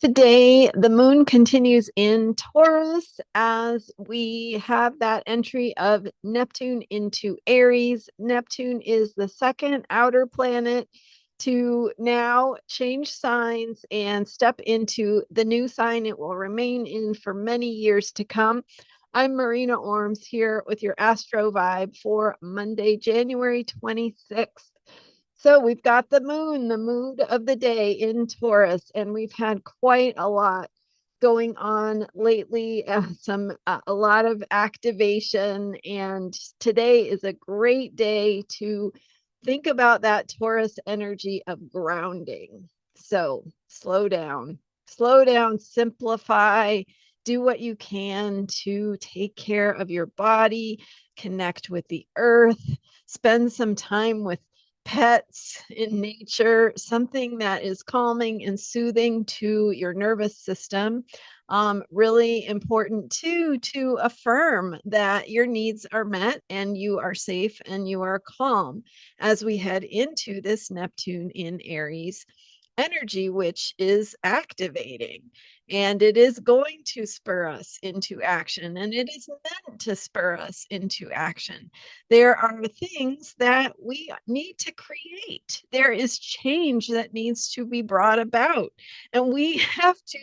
Today, the moon continues in Taurus as we have that entry of Neptune into Aries. Neptune is the second outer planet to now change signs and step into the new sign it will remain in for many years to come. I'm Marina Orms here with your Astro Vibe for Monday, January 26th. So we've got the mood of the day in Taurus, and we've had quite a lot going on lately. A lot of activation, and today is a great day to think about that Taurus energy of grounding. So slow down, simplify, do what you can to take care of your body, connect with the earth, spend some time with pets in nature, something that is calming and soothing to your nervous system. Really important too to affirm that your needs are met and you are safe and you are calm as we head into this Neptune in Aries energy, which is activating. And it is going to spur us into action, and it is meant to spur us into action. There are things that we need to create. There is change that needs to be brought about. And we have to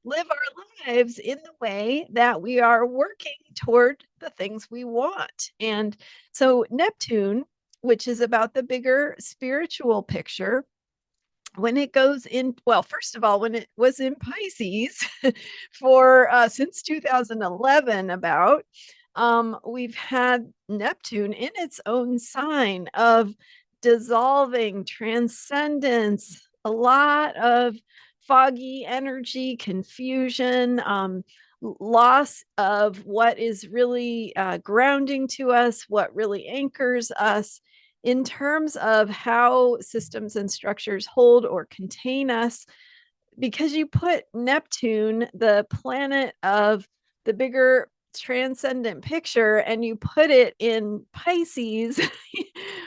live our lives in the way that we are working toward the things we want. And so, Neptune, which is about the bigger spiritual picture, when it goes in, well, first of all, when it was in Pisces for since 2011, about we've had Neptune in its own sign of dissolving, transcendence, a lot of foggy energy, confusion, loss of what is really grounding to us, what really anchors us in terms of how systems and structures hold or contain us, because you put Neptune, the planet of the bigger transcendent picture, and you put it in Pisces,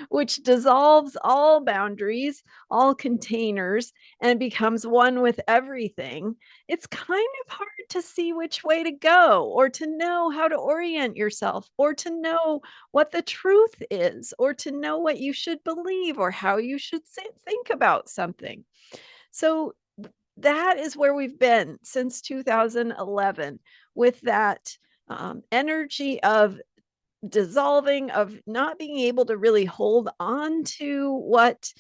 which dissolves all boundaries, all containers, and becomes one with everything. It's kind of hard to see which way to go, or to know how to orient yourself, or to know what the truth is, or to know what you should believe, or how you should think about something. So that is where we've been since 2011, with that energy of dissolving, of not being able to really hold on to what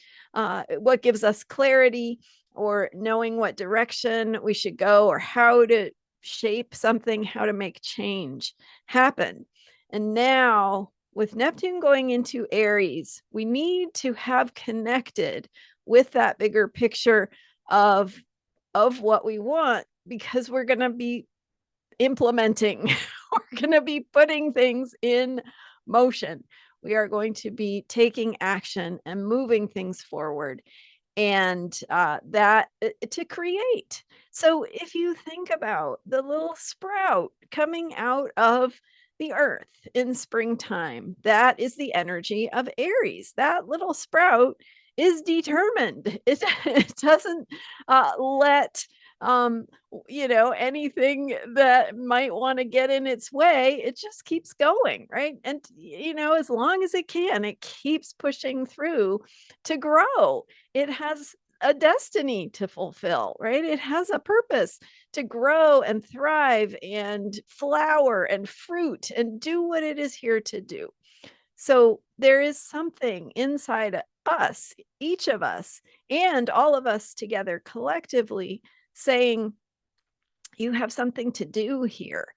gives us clarity, or knowing what direction we should go, or how to shape something, how to make change happen. And now, with Neptune going into Aries, we need to have connected with that bigger picture of what we want, because we're going to be implementing, we're going to be putting things in motion. We are going to be taking action and moving things forward, and that to create. So if you think about the little sprout coming out of the earth in springtime, that is the energy of Aries. That little sprout is determined. It doesn't let anything that might want to get in its way. It just keeps going, right? And as long as it can, it keeps pushing through to grow. It has a destiny to fulfill, right? It has a purpose to grow and thrive and flower and fruit and do what it is here to do. So there is something inside us, each of us, and all of us together collectively, saying, you have something to do here.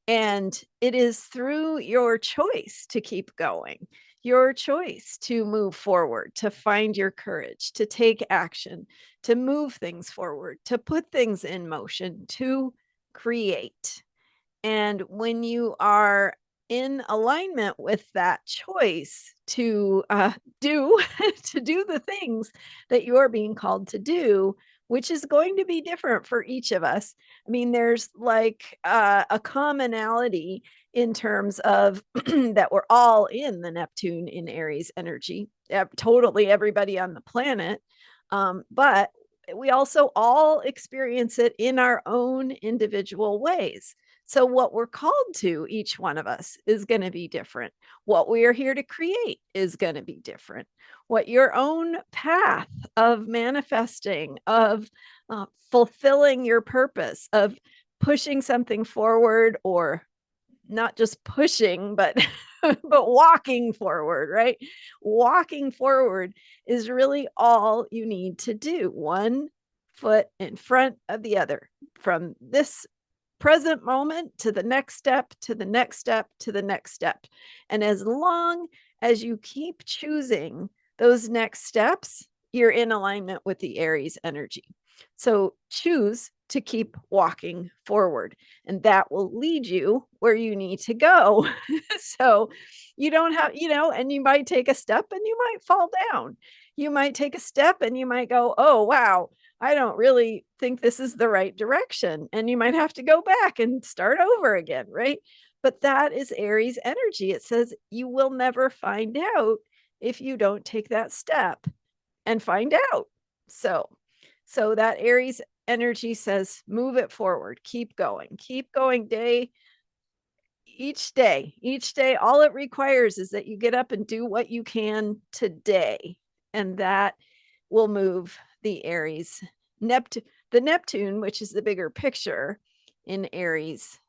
And it is through your choice to keep going, your choice to move forward, to find your courage, to take action, to move things forward, to put things in motion, to create. And when you are in alignment with that choice to do to do the things that you're being called to do, which is going to be different for each of us. I mean, there's like a commonality in terms of that we're all in the Neptune in Aries energy, totally everybody on the planet. But we also all experience it in our own individual ways. So, what we're called to, each one of us, is going to be different. What we are here to create is going to be different. What your own path of manifesting, of fulfilling your purpose, of pushing something forward, or not just pushing, but but walking forward, right? Walking forward is really all you need to do. One foot in front of the other, from this present moment to the next step, to the next step, to the next step. And as long as you keep choosing those next steps, you're in alignment with the Aries energy. So choose to keep walking forward, and that will lead you where you need to go. So you don't have, and you might take a step and you might fall down. You might take a step and you might go, oh, wow, I don't really think this is the right direction. And you might have to go back and start over again, right? But that is Aries energy. It says you will never find out if you don't take that step and find out. So that Aries energy says move it forward, keep going each day. All it requires is that you get up and do what you can today, and that will move the Aries the Neptune, which is the bigger picture in Aries,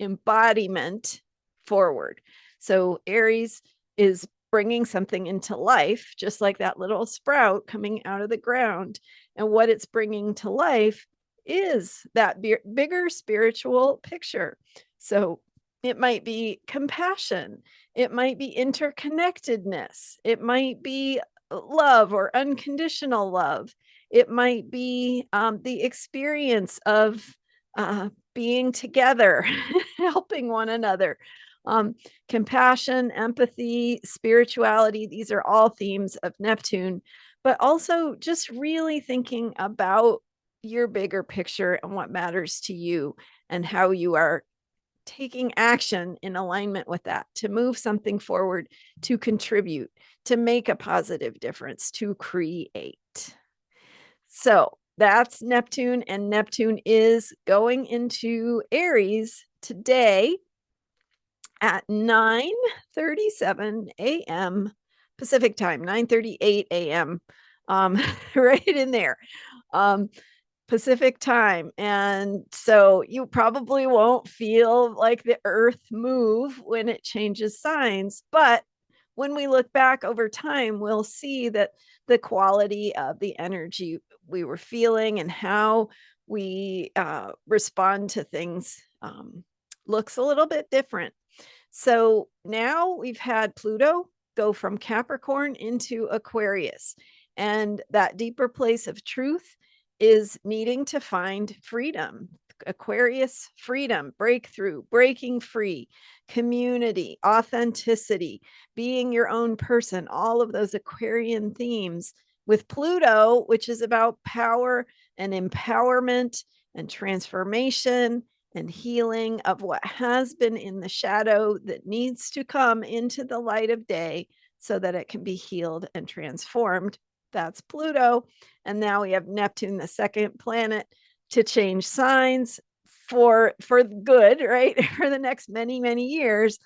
embodiment forward. So Aries is bringing something into life, just like that little sprout coming out of the ground. And what it's bringing to life is that bigger spiritual picture. So it might be compassion, it might be interconnectedness, it might be love or unconditional love, it might be the experience of being together, helping one another. Compassion, empathy, spirituality, these are all themes of Neptune, but also just really thinking about your bigger picture and what matters to you, and how you are taking action in alignment with that to move something forward, to contribute, to make a positive difference, to create. So that's Neptune, and Neptune is going into Aries today at 9:37 a.m. Pacific time, 9:38 a.m. Right in there. Pacific time. And so you probably won't feel like the earth move when it changes signs. But when we look back over time, we'll see that the quality of the energy we were feeling and how we respond to things looks a little bit different. So now we've had Pluto go from Capricorn into Aquarius, and that deeper place of truth is needing to find freedom. Aquarius, freedom, breakthrough, breaking free, community, authenticity, being your own person, all of those Aquarian themes. With Pluto, which is about power and empowerment and transformation and healing of what has been in the shadow that needs to come into the light of day so that it can be healed and transformed. That's Pluto. And now we have Neptune, the second planet, to change signs for good, right? For the next many years.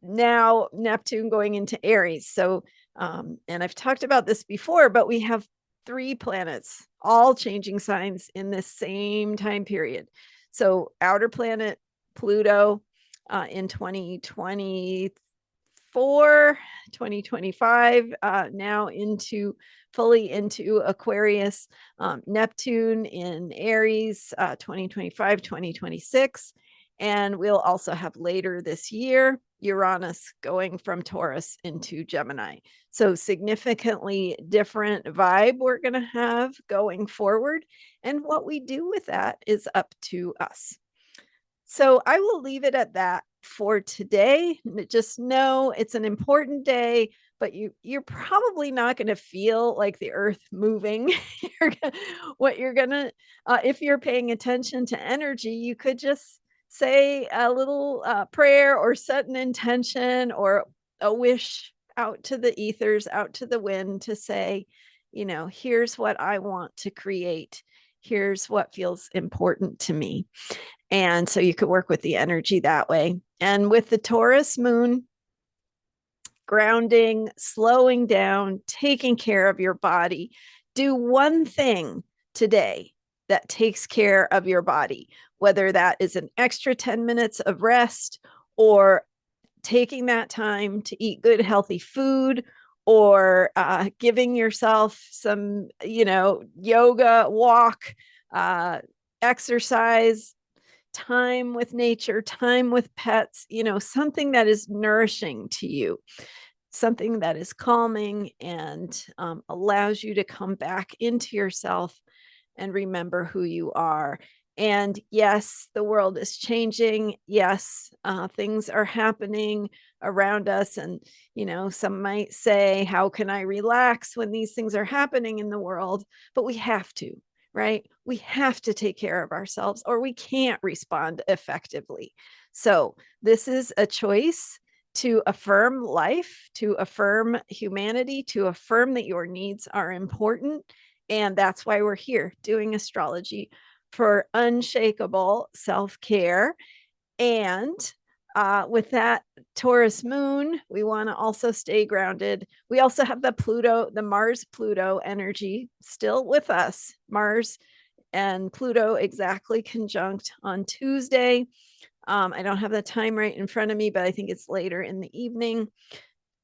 Now Neptune going into Aries. So and I've talked about this before, but we have 3 planets all changing signs in the same time period. So outer planet Pluto in 2024, 2025, now fully into Aquarius, Neptune in Aries, 2025, 2026. And we'll also have later this year, Uranus going from Taurus into Gemini. So significantly different vibe we're going to have going forward. And what we do with that is up to us. So I will leave it at that for today. Just know it's an important day, but you're probably not going to feel like the earth moving. What you're going to, if you're paying attention to energy, you could just say a little prayer or set an intention or a wish out to the ethers, out to the wind, to say, you know, here's what I want to create. Here's what feels important to me. And so you could work with the energy that way. And with the Taurus moon, grounding, slowing down, taking care of your body. Do one thing today that takes care of your body, whether that is an extra 10 minutes of rest or taking that time to eat good, healthy food, or giving yourself some, you know, yoga, walk, exercise, time with nature, time with pets, you know, something that is nourishing to you, something that is calming and allows you to come back into yourself and remember who you are. And yes, the world is changing. Yes, things are happening around us. And, you know, some might say, how can I relax when these things are happening in the world? But we have to, right? We have to take care of ourselves or we can't respond effectively. So, this is a choice to affirm life, to affirm humanity, to affirm that your needs are important. And that's why we're here doing astrology for unshakable self care. And with that Taurus moon, we want to also stay grounded. We also have the Pluto, the Mars-Pluto energy still with us. Mars and Pluto exactly conjunct on Tuesday. I don't have the time right in front of me, but I think it's later in the evening,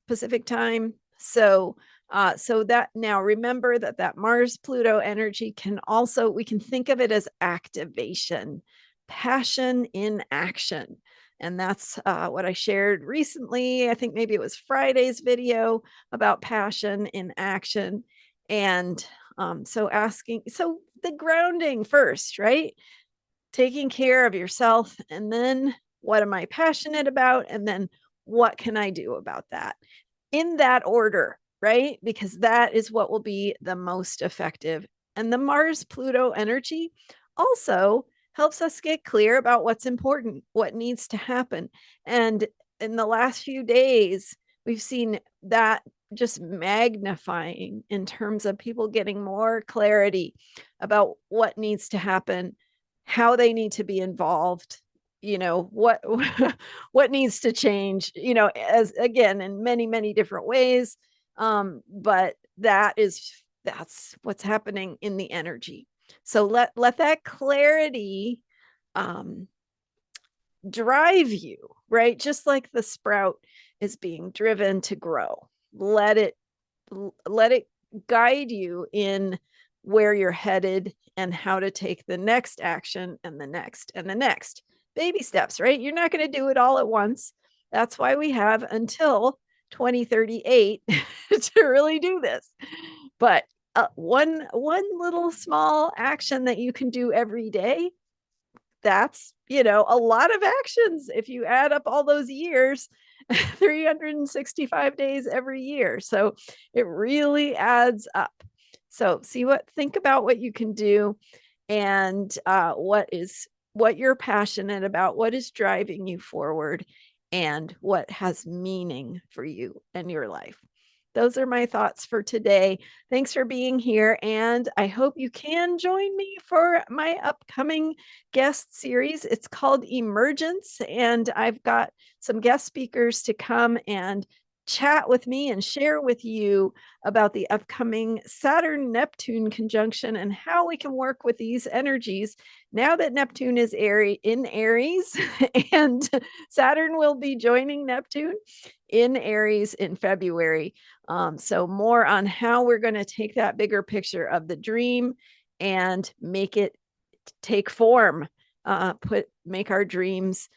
Pacific time. So that now remember that Mars Pluto energy can also, we can think of it as activation, passion in action. And that's what I shared recently. I think maybe it was Friday's video about passion in action. And so the grounding first, right? Taking care of yourself, and then what am I passionate about? And then what can I do about that? In that order, right? Because that is what will be the most effective. And the Mars Pluto energy also helps us get clear about what's important, what needs to happen. And in the last few days, we've seen that just magnifying in terms of people getting more clarity about what needs to happen, how they need to be involved, you know, what needs to change, you know, as again in many different ways. But that's what's happening in the energy. So let that clarity drive you, right? Just like the sprout is being driven to grow. Let it guide you in where you're headed and how to take the next action and the next and the next. Baby steps, right? You're not going to do it all at once. That's why we have until 2038 to really do this. But one little small action that you can do every day, that's, you know, a lot of actions if you add up all those years. 365 days every year. So it really adds up. So think about what you can do and what you're passionate about, what is driving you forward, and what has meaning for you and your life. Those are my thoughts for today. Thanks for being here. And I hope you can join me for my upcoming guest series. It's called Emergence. And I've got some guest speakers to come and chat with me and share with you about the upcoming Saturn Neptune conjunction and how we can work with these energies now that Neptune is in Aries and Saturn will be joining Neptune in Aries in February. So more on how we're going to take that bigger picture of the dream and make it take form, make our dreams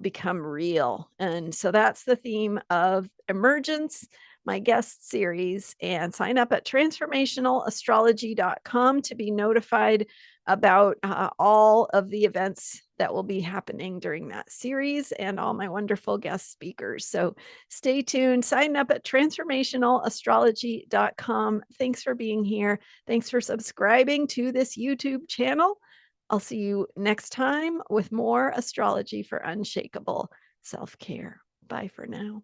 become real. And so that's the theme of Emergence, my guest series. And sign up at transformationalastrology.com to be notified about all of the events that will be happening during that series and all my wonderful guest speakers. So stay tuned. Sign up at transformationalastrology.com. Thanks for being here. Thanks for subscribing to this YouTube channel. I'll see you next time with more astrology for unshakable self-care. Bye for now.